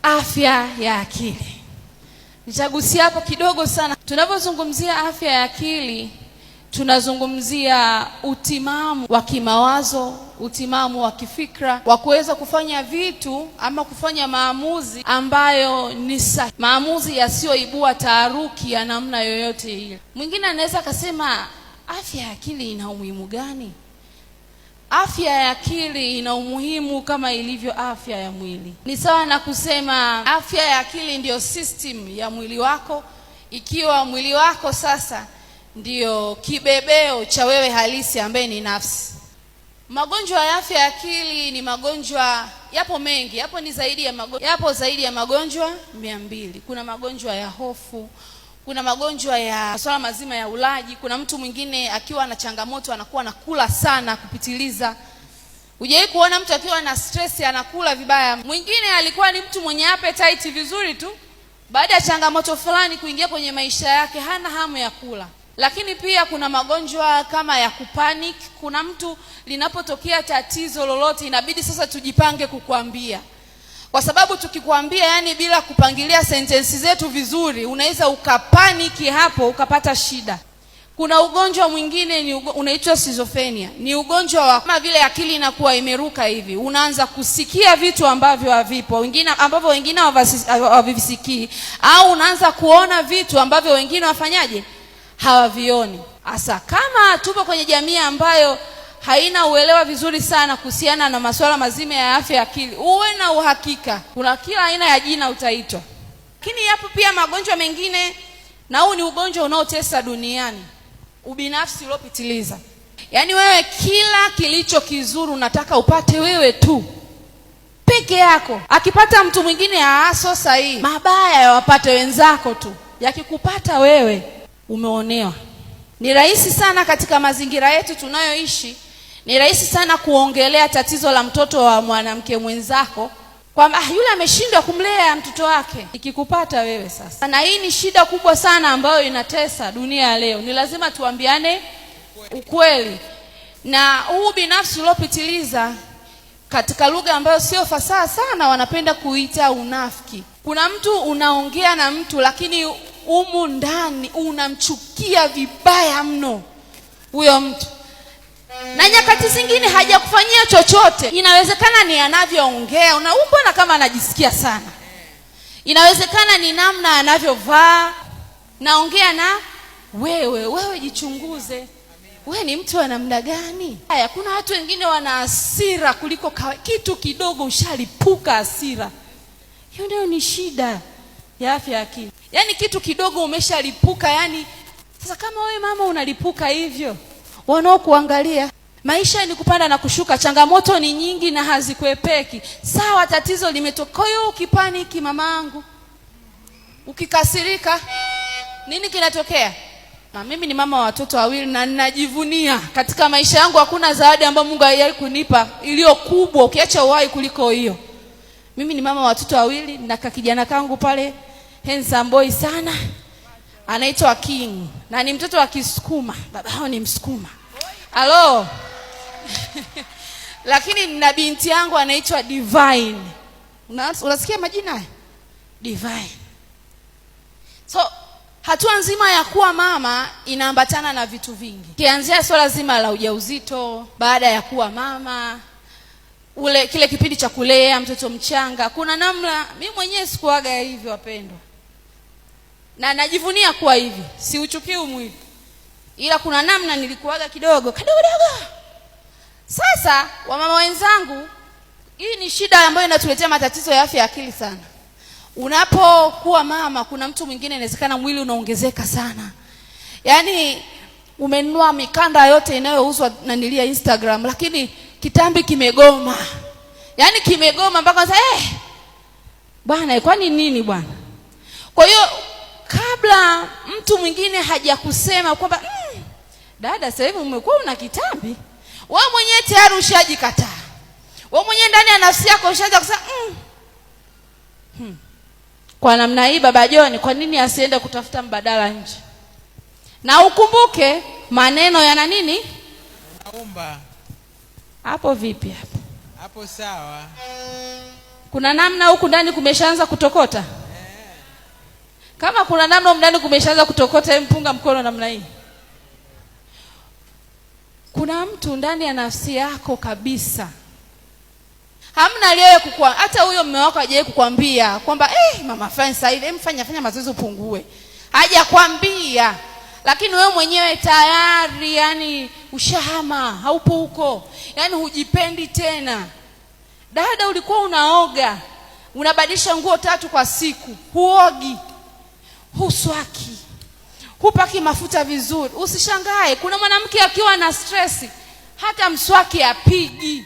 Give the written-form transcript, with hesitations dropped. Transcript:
afya ya akili. Nitagusia hapo kidogo sana. Tunapozungumzia afya ya akili, tunazungumzia utimamu wa kimawazo, utimamu wa kifikra, wa kuweza kufanya vitu ama kufanya maamuzi ambayo ni sahihi, maamuzi yasiyoibua taharuki ya namna yoyote ile. Mwingine anaweza akasema, afya ya akili ina umuhimu gani? Afya ya akili ina umuhimu kama ilivyo afya ya mwili. Ni sawa na kusema afya ya akili ndiyo system ya mwili wako, ikiwa mwili wako sasa ndiyo kibebeo cha wewe halisi ambaye ni nafsi. Magonjwa ya afya ya akili ni magonjwa, yapo mengi, yapo zaidi ya magonjwa 200. Kuna magonjwa ya hofu, kuna magonjwa ya masuala mazima ya ulaji. Kuna mtu mwingine akiwa na changamoto anakuwa anakula sana kupitiliza. Hujawahi kuona mtu akiwa na stress anakula vibaya? Mwingine alikuwa ni mtu mwenye appetite vizuri tu, baada ya changamoto fulani kuingia kwenye maisha yake hana hamu ya kula. Lakini pia kuna magonjwa kama ya kupanic. Kuna mtu linapotokea tatizo lolote inabidi sasa tujipange kukuambia, kwa sababu tukikwambia yani bila kupangilia sentensi zetu vizuri, unaweza ukapaniki hapo ukapata shida. Kuna ugonjwa mwingine unaitwa schizophrenia. Ni ugonjwa wa kama vile akili inakuwa imeruka hivi, unaanza kusikia vitu ambavyo havipo, wengine hawavisikii, au unaanza kuona vitu ambavyo wengine wafanyaje, hawavioni. Hasa kama tupo kwenye jamii ambayo haina uelewa vizuri sana kuhusiana na masuala mazima ya afya ya akili, uwe na uhakika kuna kila aina ya jina utaitwa. Lakini yapo pia magonjwa mengine, na huu ni ugonjwa unaotesa duniani, ubinafsi uliopitiliza. Yaani wewe kila kilicho kizuri unataka upate wewe tu peke yako. Akipata mtu mwingine haaso sahihi, mabaya yawapate wenzako tu. Yakikupata wewe umeonewa. Ni rahisi sana katika mazingira yetu tunayoishi, ni rahisi sana kuongelea tatizo la mtoto wa mwanamke mwenzako kwamba yule ameshindwa kumlea mtoto wake. Ikikupata wewe sasa. Na hii ni shida kubwa sana ambayo inatesa dunia ya leo. Ni lazima tuambiane ukweli. Na huu binafsi uliopitiliza, katika lugha ambayo sio fasaha sana, wanapenda kuita unafiki. Kuna mtu unaongea na mtu lakini umu ndani unamchukia vibaya mno huyo mtu, na nyakati zingine hajakufanyia chochote. Inawezekana ni anavyoongea, unaona kama anajisikia sana. Inawezekana ni namna anavyovaa. Naongea na wewe jichunguze. Wewe ni mtu wa namna gani? Haya, kuna watu wengine wana hasira kuliko kitu kidogo ushalipuka hasira. Hiyo ndio ni shida ya afya ya akili. Yaani kitu kidogo umeshalipuka. Yani sasa kama wewe mama unalipuka hivyo, wanaokuangalia, maisha ni kupanda na kushuka, changamoto ni nyingi na hazikuepeki. Sawa, tatizo limetokea, hiyo ukipaniki mamangu, ukikasirika, nini kinatokea? Na mimi ni mama wa watoto wawili na ninajivunia katika maisha yangu hakuna zawadi ambayo Mungu aliwahi kunipa iliyo kubwa ukiacha uhai kuliko hiyo. Mimi ni mama wa watoto wawili na kijana kangu pale handsome boy sana, anaitwa King, na ni mtoto wa Kisukuma. Babao ni Msukuma. Halo. Lakini na binti yangu anaitwa Divine. Unasikia majina haya? Divine. So hatua nzima ya kuwa mama inaambatana na vitu vingi. Kianzia swala zima la ujauzito, baada ya kuwa mama, kile kipindi cha kulea mtoto mchanga. Kuna namna, mimi mwenyewe sikuaga hivyo wapendwa, na najivunia kuwa hivi, siuchukii mwili, ila kuna namna nilikuaga kidogo. Sasa wamama wenzangu, hii ni shida ambayo inatuletea matatizo ya afya ya akili sana. Unapokuwa mama, kuna mtu mwingine inawezekana mwili unaongezeka sana. Yaani umenunua mikanda yote inayouzwa na nilia Instagram, lakini kitambi kimegoma. Yaani kimegoma mpaka sasa bwana, kwani nini bwana? Kwa hiyo kabla mtu mwingine hajakusema kwamba dada sasa hivi umekuwa una kitambi, wewe mwenyewe tayari ushajikataa. Wewe mwenyewe ndani ya nafsi yako ushaanza kusema kwa namna hii baba John, kwa nini asiende kutafuta mbadala nje? Na ukumbuke maneno yana nini? Naomba. Hapo vipi hapo? Hapo sawa. Kuna namna huku ndani kumeshaanza kutokota? Kama kuna namna huku ndani kumeshaanza kutokota, mpunga mkono namna hii. Kuna mtu ndani ya nafsi yako kabisa, hamna aliyewahi kukwambia, hata huyo mume wako hajawahi kukwambia kwamba mama fanya sasa hivi, fanya mazoezi upungue. Hajakwambia. Lakini wewe mwenyewe tayari yani ushahama, haupo huko. Yani hujipendi tena. Dada, ulikuwa unaoga, unabadilisha nguo 3 kwa siku, huogi, huswaki, hupaki mafuta vizuri. Usishangae kuna mwanamke akiwa na stress hata mswaki apigi.